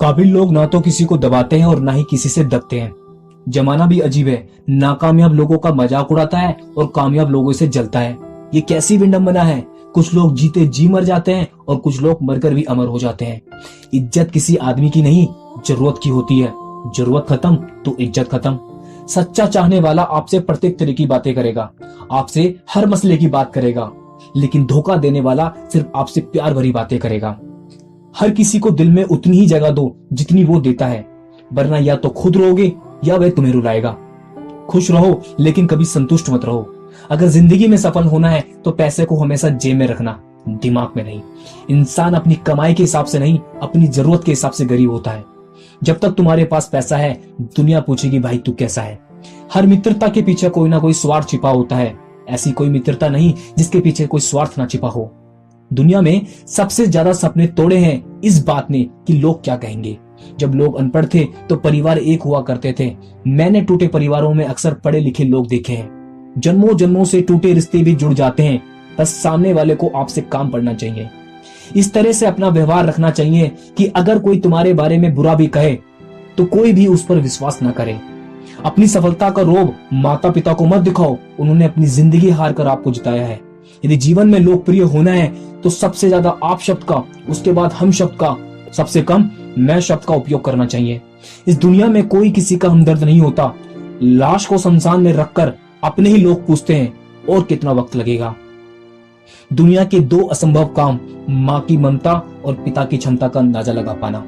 काबिल लोग ना तो किसी को दबाते हैं और ना ही किसी से दबते हैं। जमाना भी अजीब है, नाकामयाब लोगों का मजाक उड़ाता है और कामयाब लोगों से जलता है। ये कैसी विडंबना है। कुछ लोग जीते जी मर जाते हैं और कुछ लोग मरकर भी अमर हो जाते हैं। इज्जत किसी आदमी की नहीं, जरूरत की होती है। जरूरत खत्म तो इज्जत खत्म। सच्चा चाहने वाला आपसे प्रत्येक तरह की बातें करेगा, आपसे हर मसले की बात करेगा, लेकिन धोखा देने वाला सिर्फ आपसे प्यार भरी बातें करेगा। हर किसी को दिल में उतनी ही जगह दो जितनी वो देता है, वरना या तो खुद रोगे या वह तुम्हें रुलाएगा। खुश रहो लेकिन कभी संतुष्ट मत रहो। अगर जिंदगी में सफल होना है तो पैसे को हमेशा जेब में रखना, दिमाग में नहीं। इंसान अपनी कमाई के हिसाब से नहीं, अपनी जरूरत के हिसाब से गरीब होता है। जब तक तुम्हारे पास पैसा है, दुनिया पूछेगी भाई तू कैसा है। हर मित्रता के पीछे कोई ना कोई स्वार्थ छिपा होता है। ऐसी कोई मित्रता नहीं जिसके पीछे कोई स्वार्थ ना छिपा हो। दुनिया में सबसे ज्यादा सपने तोड़े हैं इस बात ने कि लोग क्या कहेंगे। जब लोग अनपढ़ थे तो परिवार एक हुआ करते थे। मैंने टूटे परिवारों में अक्सर पढ़े लिखे लोग देखे हैं। जन्मों जन्मों से टूटे रिश्ते भी जुड़ जाते हैं, बस सामने वाले को आपसे काम पड़ना चाहिए। इस तरह से अपना व्यवहार रखना चाहिए कि अगर कोई तुम्हारे बारे में बुरा भी कहे तो कोई भी उस पर विश्वास न करे। अपनी सफलता का रोब माता पिता को मत दिखाओ, उन्होंने अपनी जिंदगी हार कर आपको जिताया है। यदि जीवन में लोकप्रिय होना है तो सबसे ज्यादा आप शब्द का, उसके बाद हम शब्द का, सबसे कम मैं शब्द का उपयोग करना चाहिए। इस दुनिया में कोई किसी का हमदर्द नहीं होता। लाश को शमशान में रखकर अपने ही लोग पूछते हैं और कितना वक्त लगेगा। दुनिया के दो असंभव काम, माँ की ममता और पिता की क्षमता का अंदाजा लगा पाना।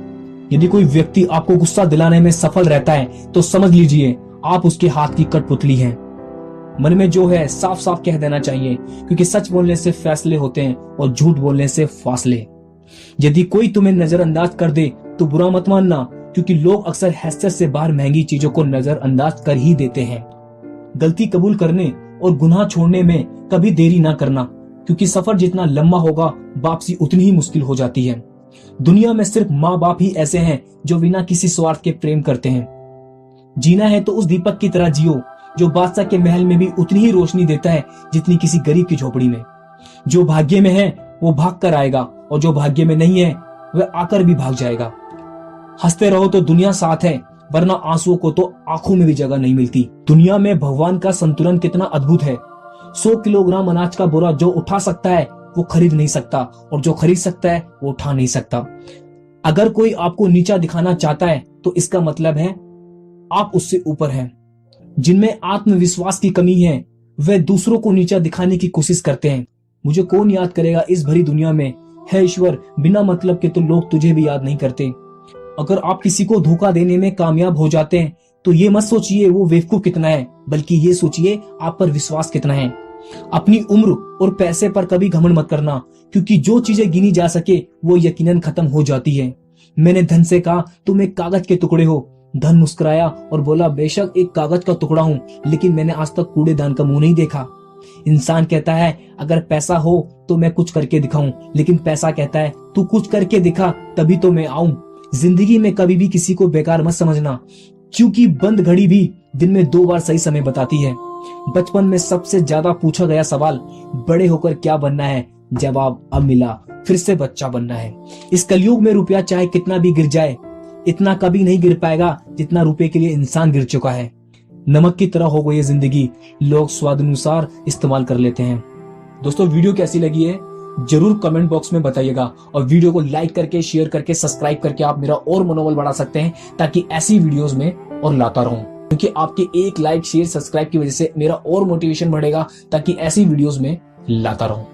यदि कोई व्यक्ति आपको गुस्सा दिलाने में सफल रहता है तो समझ लीजिए आप उसके हाथ की कठपुतली हैं। मन में जो है साफ साफ कह देना चाहिए, क्योंकि सच बोलने से फैसले होते हैं और झूठ बोलने से फासले। यदि कोई तुम्हें नजरअंदाज कर दे तो बुरा मत मानना, क्योंकि लोग अक्सर हैसियत से बाहर महंगी चीजों को नजरअंदाज कर ही देते हैं। गलती कबूल करने और गुनाह छोड़ने में कभी देरी ना करना, क्योंकि सफर जितना लंबा होगा वापसी उतनी ही मुश्किल हो जाती है। दुनिया में सिर्फ माँ बाप ही ऐसे हैं जो बिना किसी स्वार्थ के प्रेम करते हैं। जीना है तो उस दीपक की तरह जियो जो बादशाह के महल में भी उतनी ही रोशनी देता है जितनी किसी गरीब की झोपड़ी में। जो भाग्य में है वो भाग कर आएगा और जो भाग्य में नहीं है वह आकर भी भाग जाएगा। हंसते रहो तो दुनिया साथ है, वरना आंसुओं को तो आंखों में भी जगह नहीं मिलती। दुनिया में भगवान का संतुलन कितना अद्भुत है। 100 किलोग्राम अनाज का बोरा जो उठा सकता है वो खरीद नहीं सकता, और जो खरीद सकता है वो उठा नहीं सकता। अगर कोई आपको नीचा दिखाना चाहता है तो इसका मतलब है आप उससे ऊपर हैं। जिनमें आत्मविश्वास की कमी है वे दूसरों को नीचा दिखाने की कोशिश करते हैं। मुझे कौन याद करेगा इस भरी दुनिया में, है ईश्वर, बिना मतलब के तो लोग तुझे भी याद नहीं करते। अगर आप किसी को धोखा देने में कामयाब हो जाते हैं तो ये मत सोचिए वो बेवकूफ कितना है, बल्कि ये सोचिए आप पर विश्वास कितना है। अपनी उम्र और पैसे पर कभी घमंड मत करना, क्योंकि जो चीजें गिनी जा सके वो यकीनन खत्म हो जाती है। मैंने धन से कहा तुम एक कागज के टुकड़े हो। धन मुस्कुराया और बोला बेशक एक कागज का टुकड़ा हूँ, लेकिन मैंने आज तक कूड़ेदान का मुंह नहीं देखा। इंसान कहता है अगर पैसा हो तो मैं कुछ करके दिखाऊं, लेकिन पैसा कहता है तू कुछ करके दिखा तभी तो मैं आऊं। जिंदगी में कभी भी किसी को बेकार मत समझना, क्योंकि बंद घड़ी भी दिन में 2 बार सही समय बताती है। बचपन में सबसे ज्यादा पूछा गया सवाल बड़े होकर क्या बनना है, जवाब अब मिला फिर से बच्चा बनना है। इस कलयुग में रुपया चाहे कितना भी गिर जाए, इतना कभी नहीं गिर पाएगा जितना रुपए के लिए इंसान गिर चुका है। नमक की तरह हो गई ये जिंदगी, लोग स्वाद अनुसार इस्तेमाल कर लेते हैं। दोस्तों वीडियो कैसी लगी है जरूर कमेंट बॉक्स में बताइएगा, और वीडियो को लाइक करके, शेयर करके, सब्सक्राइब करके आप मेरा और मनोबल बढ़ा सकते हैं, ताकि ऐसी वीडियोस में और लाता रहूं। क्योंकि आपके एक लाइक, शेयर, सब्सक्राइब की वजह से मेरा और मोटिवेशन बढ़ेगा, ताकि ऐसी वीडियोस में लाता रहूं।